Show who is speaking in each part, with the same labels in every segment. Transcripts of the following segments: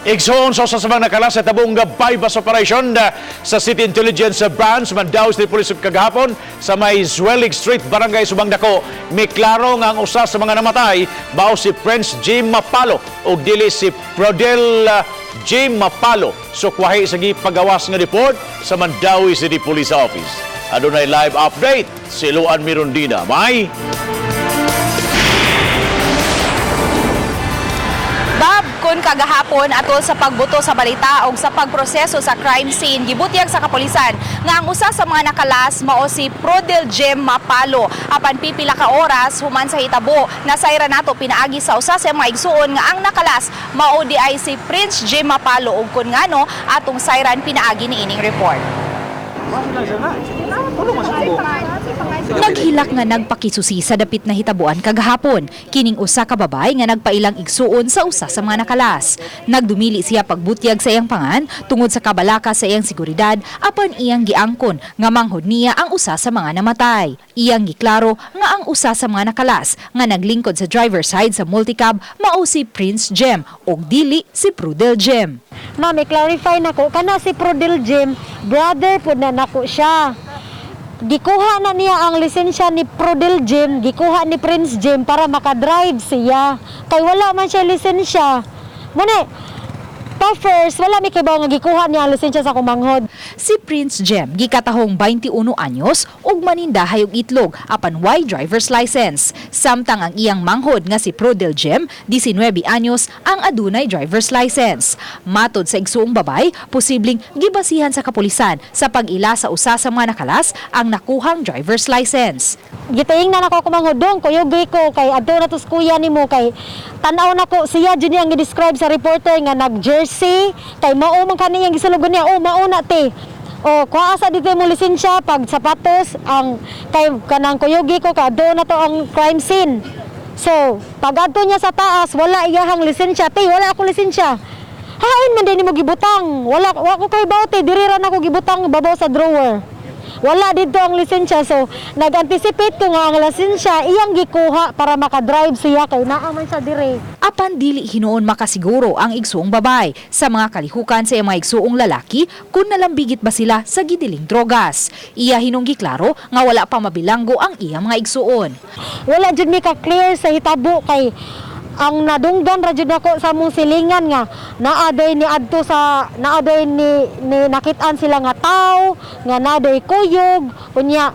Speaker 1: Igsuong sa usasamang nakalas sa tabong bypass operation sa City Intelligence Branch Mandaue City Police kagahapon sa may Zwelig Street, Barangay Subang Dako. May klaro nga ang usa sa mga namatay bao si Prince Jim Mapalo o dili si Prodel Jim Mapalo. So kwahi sa gipagawas nga report sa Mandaue City Police Office. Adunay live update si Luan Mirondina. May
Speaker 2: kun kagahapon atol sa pagbuto sa balita o sa pagproseso sa crime scene, gibutyag sa kapulisan nga ang usa sa mga nakalas mao si Prodel Jim Mapalo. Apan pipila ka oras human sa hitabo, nasayra nato pinaagi sa usa sa mga igsuon nga ang nakalas mao di ay si Prince Jim Mapalo ug kun ngano atong sayran pinaagi ni ining report. Naghilak nga nagpakisusi sa dapit na hitabuan kagahapon. Kining usa ka babay nga nagpailang igsuon sa usa sa mga nakalas. Nagdumili siya pagbutyag sa iyang pangan tungod sa kabalaka sa iyang seguridad apan iyang giangkon nga manghod niya ang usa sa mga namatay. Iyang giklaro nga ang usa sa mga nakalas nga naglingkod sa driver side sa multicab mao si Prince Jim ug dili si Prodel Jim.
Speaker 3: Na may clarify nako kana si Prodel Jim, brother pud na nako siya. Gikuha na niya ang lisensya ni Prodel Jim, gikuha ni Prince Jim para makadrive siya. Kay wala man siya lisensya. Muna, first, wala may kibaw nga gikuha niya ang lisensya sa kumanghod.
Speaker 2: Si Prince Jim, gikatahong 21 anyos, ug manindahay og itlog, apan way driver's license. Samtang ang iyang manghod nga si Prodel Jim, 19 anyos, ang adunay driver's license. Matod sa igsuong babay, posibleng gibasihan sa kapulisan sa pag-ila sa usa sa mga nakalas ang nakuhang driver's license.
Speaker 3: Gitaing na nako kumanghod dong, kuyugi ko, kay adto na tos kuya nimo kay tanaw nako siya dyan ang i-describe sa reporter nga nag-jersey, kay mao man kaniyang gisulugon niya, mao na te. O kuha sa dito mo lisensya pag sapatos ang kay kanang kuyugi ko ka do na to ang crime scene. So, pag adto niya sa taas wala iyahang lisensya, te wala ako lisensya. Hain man din mo gibutang. Wala ko kay baote diri ra nako gibutang babaw sa drawer. Wala dito ang lisensya, so nag-anticipate ko nga ang lisensya iyang gikuha para makadrive siya kay naa man sa dire.
Speaker 2: Apan dili hinuon makasiguro ang igsuong babay sa mga kalihukan sa mga igsuong lalaki kung nalambigit ba sila sa gidiling drogas. Iya hinung giklaro nga wala pa mabilanggo ang iyang mga igsuon.
Speaker 3: Wala jud mi ka clear sa hitabo kay ang nadunggan ra jud ako sa mong silingan nga naaday ni adto sa naaday ni nakitaan sila nga tao nga naaday kuyog unya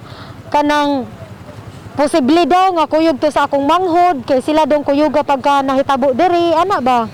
Speaker 3: kanang posible daw nga kuyog to sa akong manghod kay sila dong kuyuga pagka nahitabo diri ana ba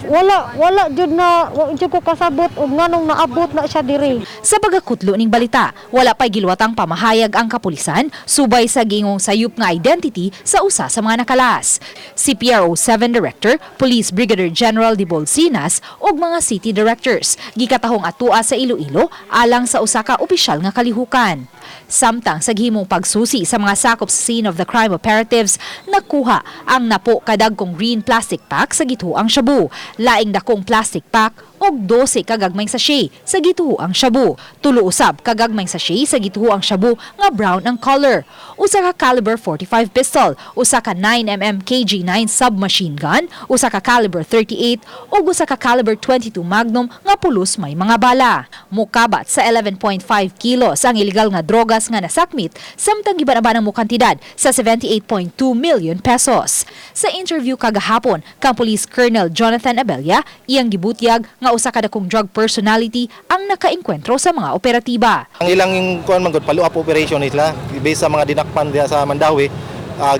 Speaker 3: wala jud na jud ko kasabot ug nganong naabot na siya diri.
Speaker 2: Sa pagakutlo ning balita, wala pay giluwatang pamahayag ang kapulisan subay sa gingong sayop nga identity sa usa sa mga nakalas. Si PRO 7 Director, Police Brigadier General de Bolsinas ug mga city directors gikatahong atua sa Iloilo alang sa usa ka opisyal nga kalihukan. Samtang sa gihimong pagsusi sa mga sakop sa scene of the crime operatives, nakuha ang napo kadagkong green plastic pack sa gituang shabu, laing dakong plastic pack og 12 kagagmayng sachet sa gituang shabu. Tulo usab kagagmayng sachet sa gituang shabu nga brown ang color. Usa ka caliber 45 pistol, usa ka 9mm KG9 submachine gun, usa ka caliber 38 ug usa ka caliber 22 Magnum nga pulos may mga bala. Mukabat sa 11.5 kilos ang illegal nga drogas nga nasakmit samtang gibanaban mo kantidad sa 78.2 million pesos. Sa interview kagahapon kang Police Colonel Jonathan Abella, iyang gibutyag nga usa ka dakong drug personality ang nakaengkwentro sa mga operatiba.
Speaker 4: Ang ilang kuan man gud follow-up operation nila based sa mga dinakpan diya sa Mandaue,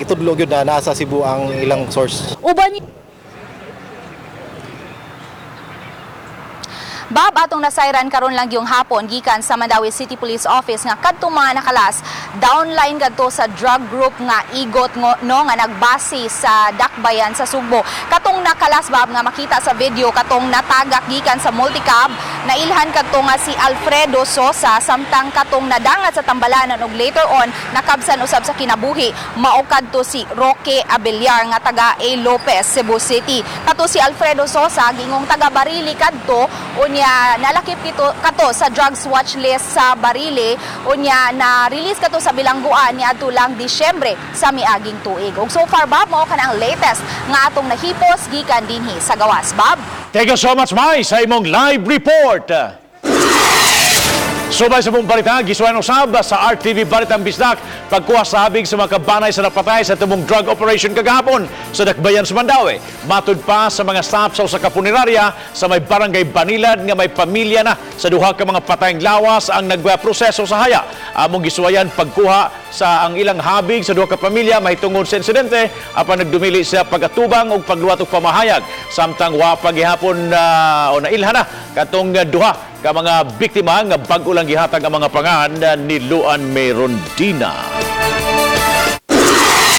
Speaker 4: gitudlo gyud na nasa Cebu ang ilang source.
Speaker 2: Uban Bob, atong nasayran karon lang yung hapon gikan sa Mandaue City Police Office nga kadtong mga nakalas downline kadto sa drug group nga igot no nga nagbase sa Dakbayan sa Sugbo. Katong nakalas Bob nga makita sa video katong natagak gikan sa multicab, nailhan kadto nga si Alfredo Sosa samtang katong nadangat sa Tambalanan ug later on nakabsan usab sa kinabuhi mao kadto si Roque Abellar nga taga A. Lopez, Cebu City. Kato si Alfredo Sosa gingong taga Barili kadto unya nalakip kato sa drugs watch list sa Barili unya na release kato sa bilangguan ni adto lang Disyembre sa miaging tuig. Ug so far Bob mao kana ang latest nga atong nahipos gikan dinhi sa gawas Bob.
Speaker 1: Thank you so much, Mai, sa imong live report. Subay sa mong balita, gisuan usab sa RTV Balitang Bisdak pagkuha sa habig sa mga kabanay sa napatay sa tumong drug operation kagahapon sa Dakbayan sa Mandaue. Matud pa sa mga staff sa kapunerarya sa may barangay Banilad nga may pamilya na sa duha ka mga patayng lawas ang nagproseso sa haya. Among gisuwayan pagkuha sa ang ilang habig sa duha ka pamilya mahitungod sa insidente apan nagdumili sa pagatubang ug pagluwat og pamahayag samtang wa pagihapon o nailhan na katong duha ka mga biktima nga bag-o lang gihatag ang mga pangahan ni Luan Merondina.